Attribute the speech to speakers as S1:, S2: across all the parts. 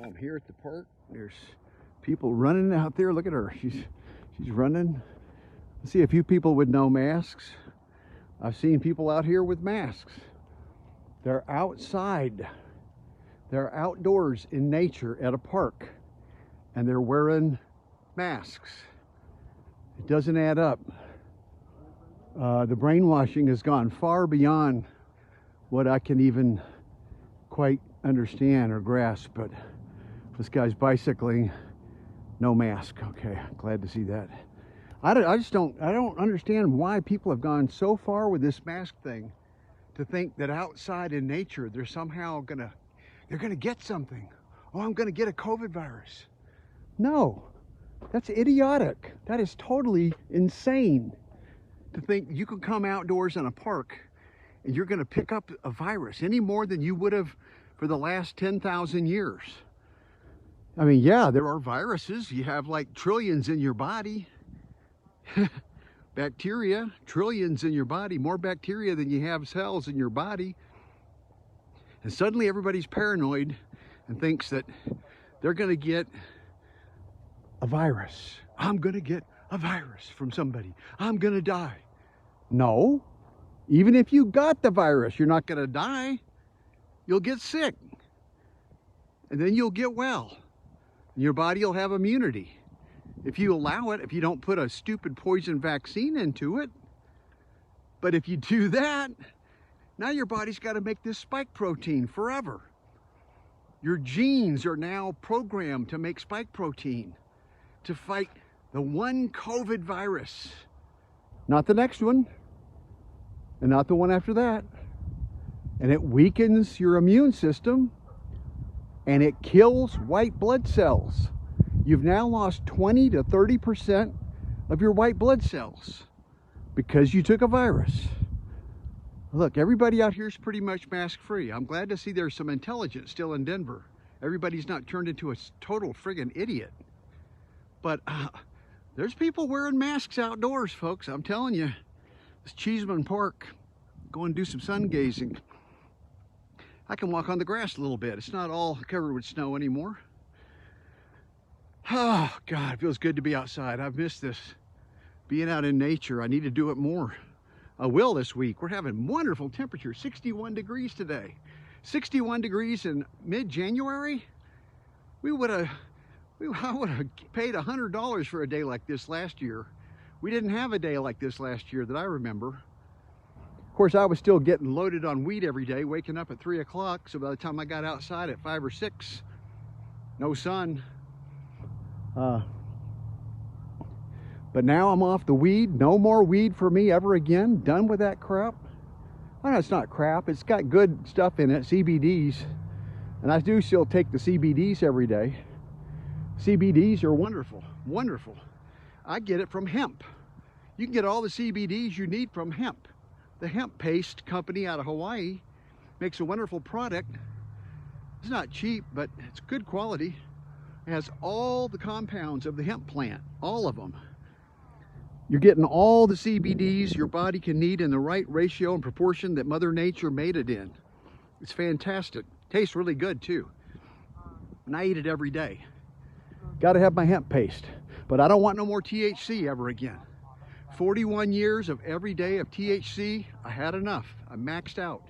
S1: Well, I'm here at the park. There's people running out there. Look at her. She's running. I see a few people with no masks. I've seen people out here with masks. They're outside. They're outdoors in nature at a park, and they're wearing masks. It doesn't add up. The brainwashing has gone far beyond what I can even quite understand or grasp, but this guy's bicycling, no mask. Okay, glad to see that. I don't understand why people have gone so far with this mask thing to think that outside in nature they're somehow gonna get something. Oh, I'm gonna get a COVID virus. No, that's idiotic. That is totally insane to think you can come outdoors in a park and you're gonna pick up a virus any more than you would have for the last 10,000 years. I mean, yeah, there are viruses. You have like trillions in your body. Bacteria, trillions in your body, more bacteria than you have cells in your body. And suddenly everybody's paranoid and thinks that they're gonna get a virus. I'm gonna get a virus from somebody. I'm gonna die. No, even if you got the virus, you're not gonna die. You'll get sick. And then you'll get well. And your body will have immunity. If you allow it, if you don't put a stupid poison vaccine into it. But if you do that, now your body's got to make this spike protein forever. Your genes are now programmed to make spike protein to fight the one COVID virus. Not the next one, and not the one after that. And it weakens your immune system, and it kills white blood cells. You've now lost 20 to 30% of your white blood cells because you took a virus. Look, everybody out here is pretty much mask-free. I'm glad to see there's some intelligence still in Denver. Everybody's not turned into a total friggin' idiot. But there's people wearing masks outdoors, folks. I'm telling you, this Cheeseman Park, go and do some sun gazing. I can walk on the grass a little bit. It's not all covered with snow anymore. Oh, God, it feels good to be outside. I've missed this. Being out in nature, I need to do it more. I will this week. We're having wonderful temperatures, 61 degrees today. 61 degrees in mid-January? I would have paid $100 for a day like this last year. We didn't have a day like this last year that I remember. Of course, I was still getting loaded on weed every day, waking up at 3 o'clock. So by the time I got outside at 5 or 6, no sun. But now I'm off the weed. No more weed for me ever again. Done with that crap. I know it's not crap. It's got good stuff in it, CBDs. And I do still take the CBDs every day. CBDs are wonderful, wonderful. I get it from hemp. You can get all the CBDs you need from hemp. The hemp paste company out of Hawaii makes a wonderful product. It's not cheap, but it's good quality. It has all the compounds of the hemp plant, all of them. You're getting all the CBDs your body can need in the right ratio and proportion that Mother Nature made it in. It's fantastic. Tastes really good too. And I eat it every day. Got to have my hemp paste. But I don't want no more THC ever again. 41 years of every day of THC, I had enough. I maxed out.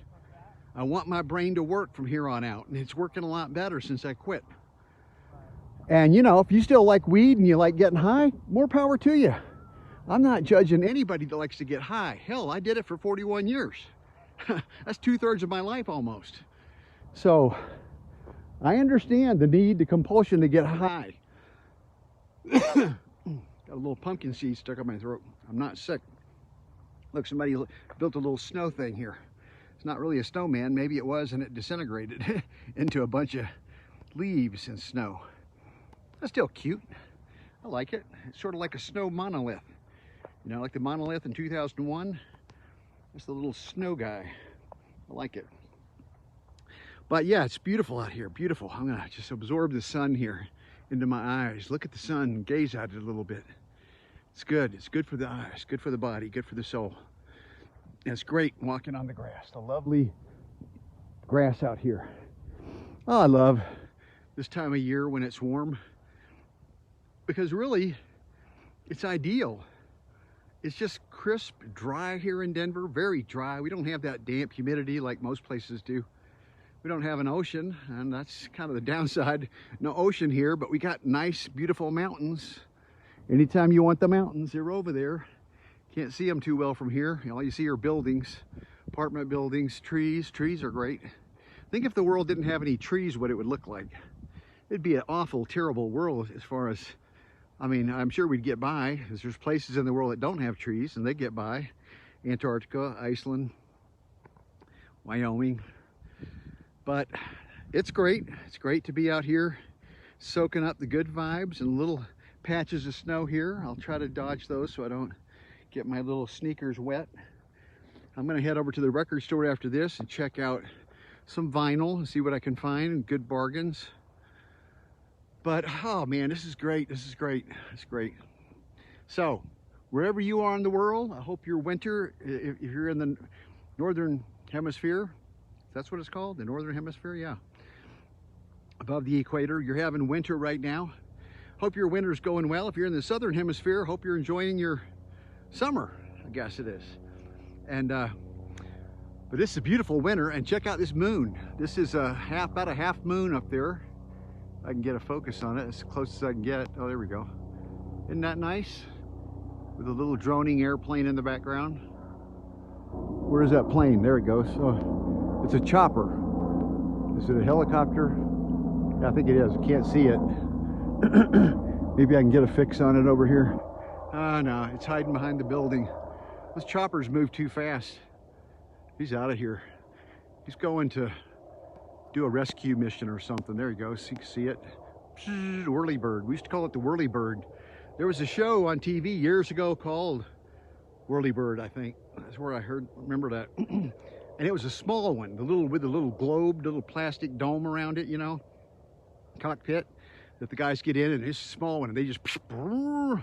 S1: I want my brain to work from here on out, and it's working a lot better since I quit. And you know, if you still like weed and you like getting high, more power to you. I'm not judging anybody that likes to get high. Hell, I did it for 41 years. That's 2/3 of my life almost. So I understand the need, the compulsion to get high. Got a little pumpkin seed stuck up my throat. I'm not sick. Look, somebody built a little snow thing here. It's not really a snowman. Maybe it was, and it disintegrated into a bunch of leaves and snow. That's still cute. I like it. It's sort of like a snow monolith. You know, like the monolith in 2001. It's the little snow guy. I like it. But yeah, it's beautiful out here. Beautiful. I'm gonna just absorb the sun here into my eyes. Look at the sun and gaze at it a little bit. It's good. It's good for the eyes, good for the body, good for the soul. And it's great walking on the grass. The lovely grass out here. Oh, I love this time of year when it's warm, because really it's ideal. It's just crisp, dry here in Denver, very dry. We don't have that damp humidity like most places do. We don't have an ocean, and that's kind of the downside. No ocean here, but we got nice, beautiful mountains. Anytime you want the mountains, they're over there. Can't see them too well from here. All you see are buildings, apartment buildings, trees. Trees are great. Think if the world didn't have any trees, what it would look like. It'd be an awful, terrible world as far as, I mean, I'm sure we'd get by, because there's places in the world that don't have trees, and they get by. Antarctica, Iceland, Wyoming. But it's great. It's great to be out here soaking up the good vibes and little patches of snow here. I'll try to dodge those so I don't get my little sneakers wet. I'm going to head over to the record store after this and check out some vinyl and see what I can find and good bargains. But oh man, this is great. This is great. It's great. So wherever you are in the world, I hope your winter, if you're in the northern hemisphere, that's what it's called, the northern hemisphere, yeah, above the equator, you're having winter right now. Hope your winter's going well. If you're in the southern hemisphere, hope you're enjoying your summer, I guess it is. And but this is a beautiful winter, and check out this moon. This is about a half moon up there. I can get a focus on it as close as I can get. Oh, there we go. Isn't that nice? With a little droning airplane in the background. Where is that plane? There it goes. Oh, it's a chopper. Is it a helicopter? Yeah, I think it is. I can't see it. Maybe I can get a fix on it over here. No, it's hiding behind the building. Those choppers move too fast. He's out of here. He's going to do a rescue mission or something. There he goes. You can see it. Whirlybird. We used to call it the Whirlybird. There was a show on TV years ago called Whirlybird, I think. That's where I remember that. And it was a small one, with the little globe, little plastic dome around it, you know, cockpit that the guys get in, and it's a small one, and they just. Of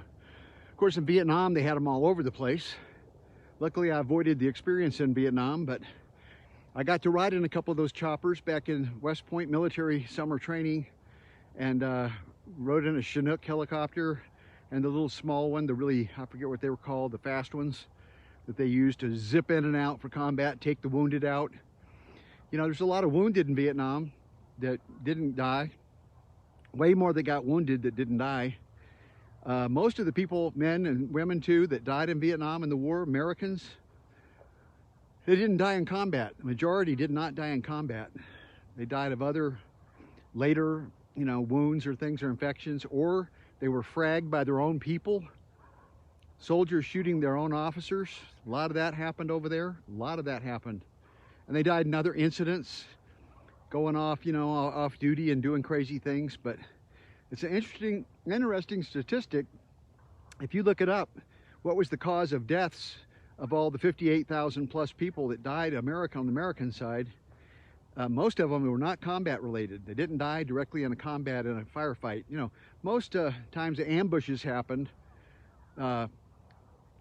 S1: course, in Vietnam, they had them all over the place. Luckily, I avoided the experience in Vietnam, but I got to ride in a couple of those choppers back in West Point military summer training, and rode in a Chinook helicopter and the little small one, I forget what they were called, the fast ones that they used to zip in and out for combat, take the wounded out. You know, there's a lot of wounded in Vietnam that didn't die. Way more that got wounded that didn't die. Most of the people, men and women too, that died in Vietnam in the war, Americans, they didn't die in combat. The majority did not die in combat. They died of other later, you know, wounds or things or infections, or they were fragged by their own people. Soldiers shooting their own officers. A lot of that happened over there. A lot of that happened. And they died in other incidents, going off, you know, off duty and doing crazy things. But it's an interesting statistic. If you look it up, what was the cause of deaths of all the 58,000 plus people that died on the American side? Most of them were not combat related. They didn't die directly in a combat, in a firefight. You know, most times the ambushes happened.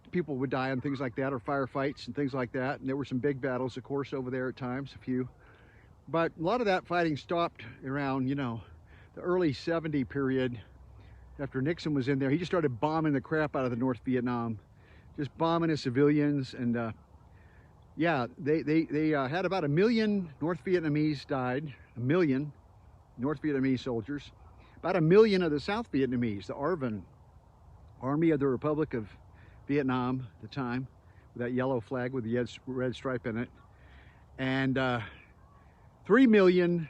S1: People would die on things like that, or firefights and things like that. And there were some big battles, of course, over there at times, a few. But a lot of that fighting stopped around, you know, the early 70 period. After Nixon was in there, he just started bombing the crap out of the North Vietnam, just bombing the civilians. And yeah, they had about 1 million North Vietnamese died, 1 million North Vietnamese soldiers, about 1 million of the South Vietnamese, the ARVN, Army of the Republic of Vietnam at the time, with that yellow flag with the red stripe in it, and 3 million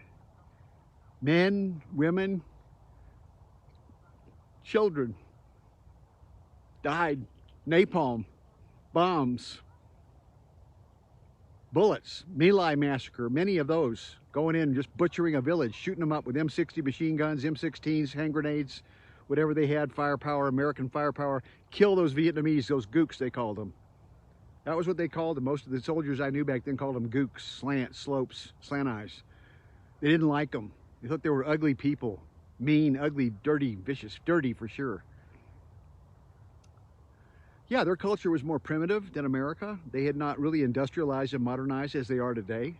S1: men, women, children died. Napalm, bombs, bullets, My Lai massacre, many of those, going in and just butchering a village, shooting them up with M60 machine guns, M16s, hand grenades, whatever they had, firepower, American firepower, kill those Vietnamese, those gooks they called them. That was what they called them. Most of the soldiers I knew back then called them gooks, slopes, slant eyes. They didn't like them. They thought they were ugly people, mean, ugly, dirty, vicious, dirty for sure. Yeah, their culture was more primitive than America. They had not really industrialized and modernized as they are today.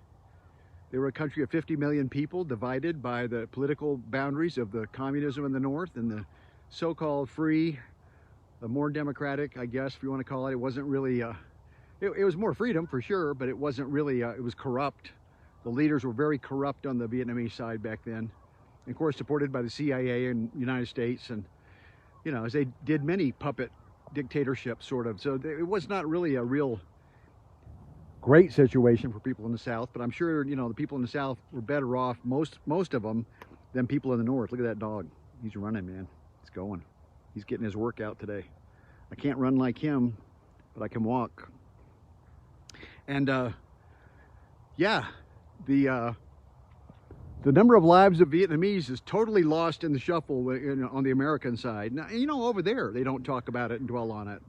S1: They were a country of 50 million people divided by the political boundaries of the communism in the north and the so-called free, the more democratic, I guess, if you want to call it. It wasn't really, it was more freedom for sure, but it wasn't really, it was corrupt. The leaders were very corrupt on the Vietnamese side back then. And of course, supported by the CIA and United States, and, you know, as they did many puppet dictatorships, sort of. So it was not really a real great situation for people in the South, but I'm sure, you know, the people in the South were better off, most of them, than people in the North. Look at that dog. He's running, man. He's going. He's getting his workout today. I can't run like him, but I can walk. And yeah, the number of lives of Vietnamese is totally lost in the shuffle on the American side. Now, you know, over there they don't talk about it and dwell on it.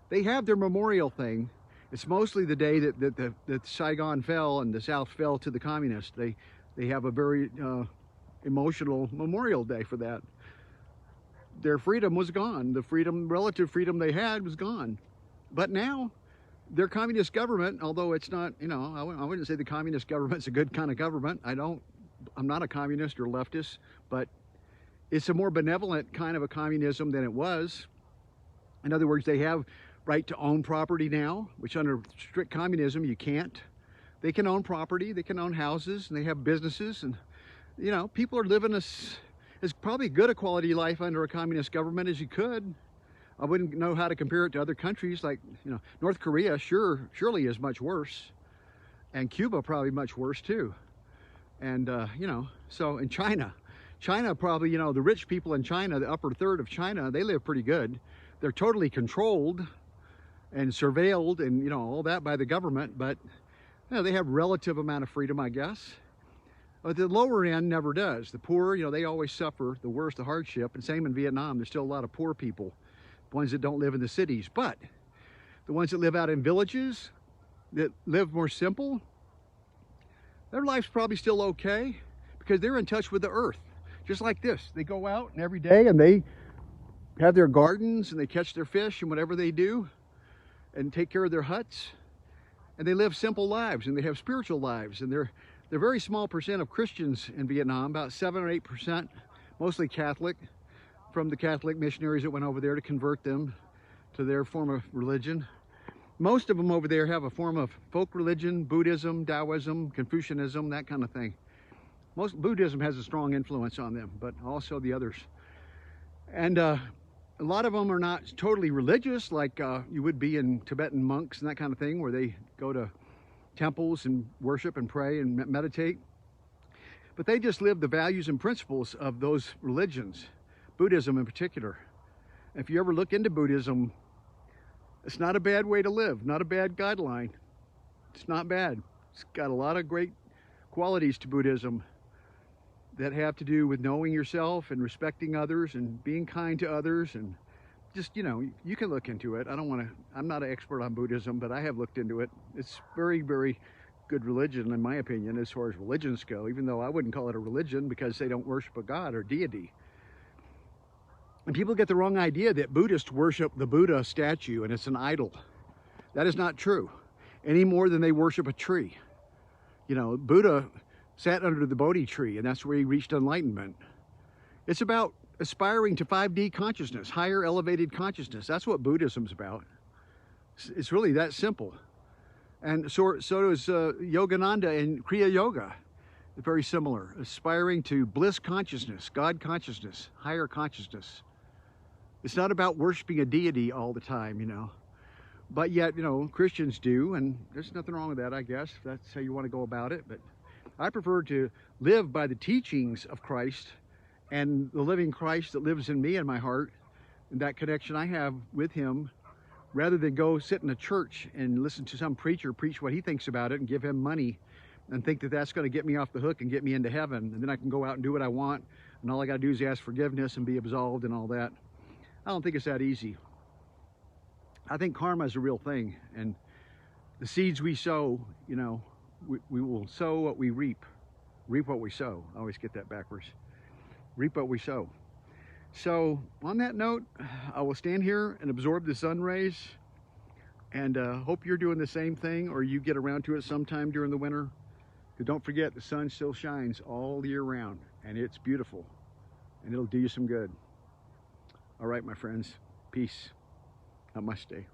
S1: They have their memorial thing. It's mostly the day that Saigon fell and the South fell to the communists. They have a very emotional Memorial Day for that. Their freedom was gone. The relative freedom they had was gone. But now, their communist government, although it's not, you know, I wouldn't say the communist government's a good kind of government. I'm not a communist or leftist, but it's a more benevolent kind of a communism than it was. In other words, they have right to own property now, which under strict communism you can't. They can own property, they can own houses, and they have businesses, and, you know, people are living as probably good a quality life under a communist government as you could. I wouldn't know how to compare it to other countries, like, you know, North Korea surely is much worse, and Cuba probably much worse too. And you know, so in China probably, you know, the rich people in China, the upper third of China, they live pretty good. They're totally controlled and surveilled and, you know, all that by the government, but, you know, they have relative amount of freedom, I guess. But the lower end never does. The poor, you know, they always suffer the worst, the hardship, and same in Vietnam. There's still a lot of poor people, ones that don't live in the cities, but the ones that live out in villages, that live more simple, their life's probably still okay because they're in touch with the earth. Just like this, they go out and every day and they have their gardens and they catch their fish and whatever they do and take care of their huts, and they live simple lives and they have spiritual lives, and they're very small percent of Christians in Vietnam, about 7 or 8%, mostly Catholic, from the Catholic missionaries that went over there to convert them to their form of religion. Most of them over there have a form of folk religion, Buddhism, Taoism, Confucianism, that kind of thing. Buddhism has a strong influence on them, but also the others. And a lot of them are not totally religious, like you would be in Tibetan monks and that kind of thing, where they go to temples and worship and pray and meditate. But they just live the values and principles of those religions, Buddhism in particular. If you ever look into Buddhism, it's not a bad way to live, not a bad guideline. It's not bad. It's got a lot of great qualities to Buddhism that have to do with knowing yourself and respecting others and being kind to others, and just, you know, you can look into it. I'm not an expert on Buddhism, but I have looked into it. It's very, very good religion, in my opinion, as far as religions go, even though I wouldn't call it a religion because they don't worship a god or deity. And people get the wrong idea that Buddhists worship the Buddha statue and it's an idol. That is not true, any more than they worship a tree. You know, Buddha sat under the Bodhi tree, and that's where he reached enlightenment. It's about aspiring to 5D consciousness, higher elevated consciousness. That's what Buddhism's about. It's really that simple. And so does Yogananda and Kriya Yoga. They're very similar, aspiring to bliss consciousness, God consciousness, higher consciousness. It's not about worshiping a deity all the time, you know. But yet, you know, Christians do, and there's nothing wrong with that, I guess, if that's how you want to go about it. But I prefer to live by the teachings of Christ and the living Christ that lives in me and my heart, and that connection I have with him, rather than go sit in a church and listen to some preacher preach what he thinks about it and give him money and think that that's going to get me off the hook and get me into heaven, and then I can go out and do what I want, and all I got to do is ask forgiveness and be absolved and all that. I don't think it's that easy. I think karma is a real thing, and the seeds we sow, you know, we will sow what we reap. Reap what we sow. I always get that backwards. Reap what we sow. So on that note, I will stand here and absorb the sun rays, and hope you're doing the same thing, or you get around to it sometime during the winter. Because don't forget, the sun still shines all year round, and it's beautiful, and it'll do you some good. All right, my friends, peace. Namaste.